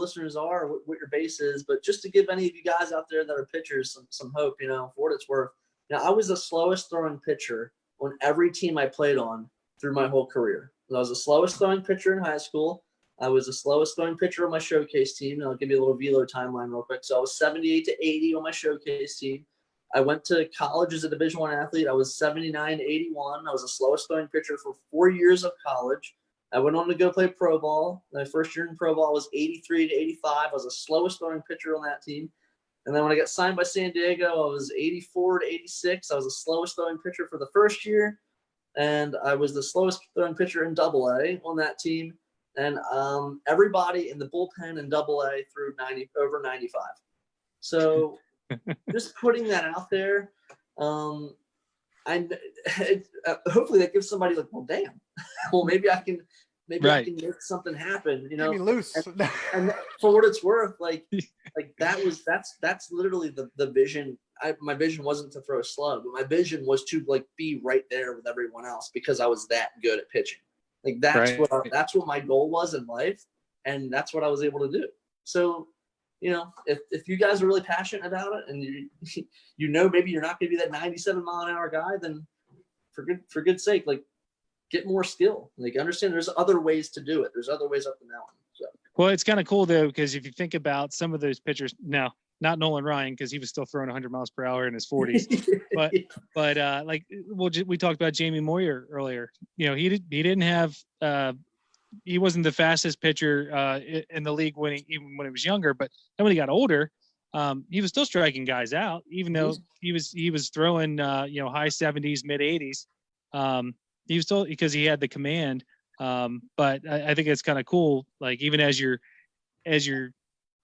listeners are, what your base is, but just to give any of you guys out there that are pitchers some hope, for what it's worth. I was the slowest throwing pitcher on every team I played on through my whole career. I was the slowest throwing pitcher in high school. I was the slowest throwing pitcher on my showcase team. And I'll give you a little velo timeline real quick. So I was 78 to 80 on my showcase team. I went to college as a Division I athlete. I was 79 to 81. I was the slowest throwing pitcher for 4 years of college. I went on to go play pro ball. My first year in pro ball was 83 to 85. I was the slowest throwing pitcher on that team. And then when I got signed by San Diego, I was 84 to 86. I was the slowest throwing pitcher for the first year. And I was the slowest throwing pitcher in AA on that team. And everybody in the bullpen in AA threw over 95. So just putting that out there, hopefully that gives somebody like, well, damn, well, maybe I can I can make something happen, Keep me loose. And for what it's worth, that's literally the vision. My vision wasn't to throw a slug, but my vision was to be right there with everyone else because I was that good at pitching. That's what my goal was in life, and that's what I was able to do. So, if you guys are really passionate about it, and maybe you're not going to be that 97 mile an hour guy, then for good sake, get more skill. Understand there's other ways to do it. There's other ways up the mountain. So. Well, it's kind of cool though, because if you think about some of those pitchers now, not Nolan Ryan, because he was still throwing 100 miles per hour in his 40s. We talked about Jamie Moyer earlier. He didn't have he wasn't the fastest pitcher in the league even when he was younger. But then when he got older, he was still striking guys out, even though he was throwing high 70s, mid 80s. He was still, because he had the command. But I think it's kind of cool. Even as your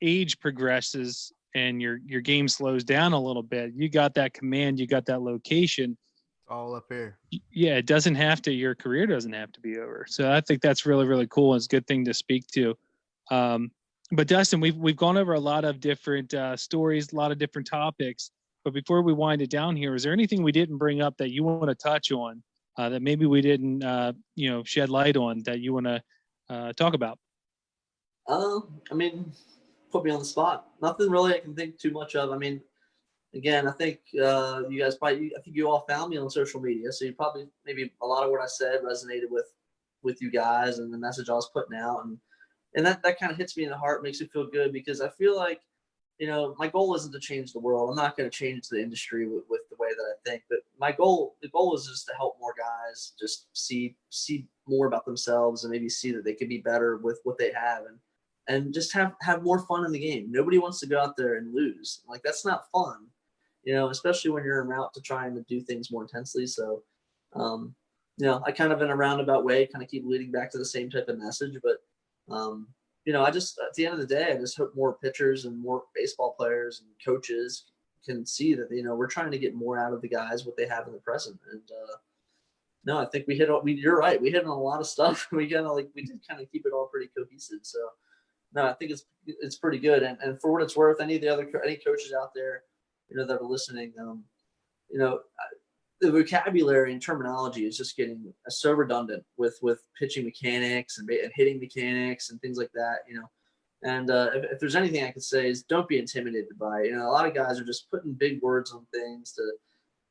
age progresses and your game slows down a little bit, you got that command, you got that location. All up here. Yeah, it doesn't have to. Your career doesn't have to be over. So I think that's really, really cool. And it's a good thing to speak to. But Dustin, we've gone over a lot of different stories, a lot of different topics. But before we wind it down here, is there anything we didn't bring up that you want to touch on that maybe we didn't, shed light on that you want to talk about? Put me on the spot. Nothing really I can think too much of. Again, I think you guys I think you all found me on social media, so you probably, maybe a lot of what I said resonated with you guys and the message I was putting out, and that kind of hits me in the heart, makes me feel good, because I feel like, my goal isn't to change the world. I'm not going to change the industry with the way that I think, but the goal is just to help more guys just see more about themselves and maybe see that they could be better with what they have, and just have more fun in the game. Nobody wants to go out there and lose. That's not fun, especially when you're en route to trying to do things more intensely. So, I kind of in a roundabout way kind of keep leading back to the same type of message. But, I just, at the end of the day, I just hope more pitchers and more baseball players and coaches can see that, we're trying to get more out of the guys, what they have in the present. And, no, I think you're right. We hit on a lot of stuff. We did kind of keep it all pretty cohesive. So, no, I think it's pretty good. And for what it's worth, any coaches out there, that are listening, the vocabulary and terminology is just getting so redundant with pitching mechanics and hitting mechanics and things like that, And if there's anything I could say is don't be intimidated by it. A lot of guys are just putting big words on things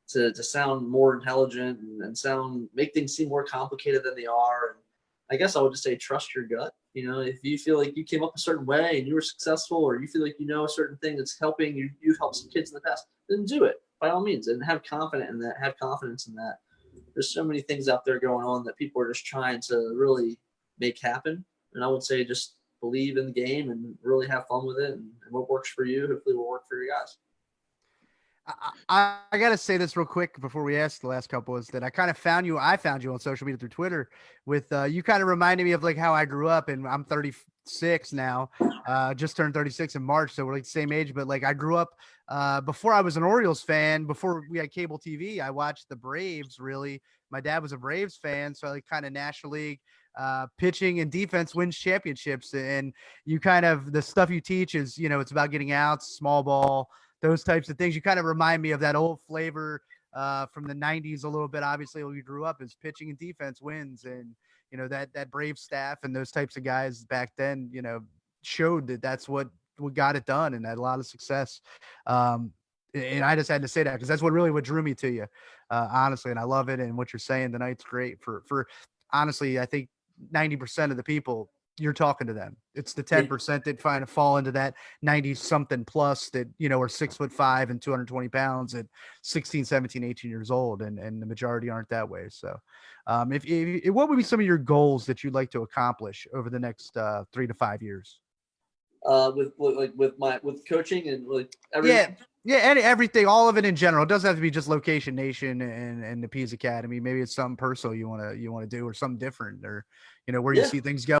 to sound more intelligent and make things seem more complicated than they are. And I guess I would just say trust your gut. If you feel like you came up a certain way and you were successful, or you feel like a certain thing that's helping you, you've helped some kids in the past, then do it by all means and have confidence in that. There's so many things out there going on that people are just trying to really make happen. And I would say just believe in the game and really have fun with it. And what works for you, hopefully will work for you guys. I got to say this real quick before we ask the last couple, is that I found you on social media through Twitter with, you kind of reminded me of how I grew up, and I'm 36 now, just turned 36 in March. So we're the same age, but I grew up, before I was an Orioles fan, before we had cable TV, I watched the Braves. Really. My dad was a Braves fan. So kind of National League, pitching and defense wins championships. And you the stuff you teach is, it's about getting outs, small ball, those types of things. You kind of remind me of that old flavor from the 90s a little bit. Obviously, when we grew up, is pitching and defense wins, and that Brave staff and those types of guys back then, showed that that's what got it done and had a lot of success. And I just had to say that because that's what drew me to you, honestly. And I love it. And what you're saying tonight's great for honestly, I think 90% of the people you're talking to them. It's the 10% that find fall into that 90 something plus that, are 6'5" and 220 pounds at 16, 17, 18 years old. And the majority aren't that way. So if what would be some of your goals that you'd like to accomplish over the next 3 to 5 years? With coaching and like everything. And everything, all of it in general. It doesn't have to be just Location Nation and the Pease Academy. Maybe it's something personal you want to do or something different, or where you see things go.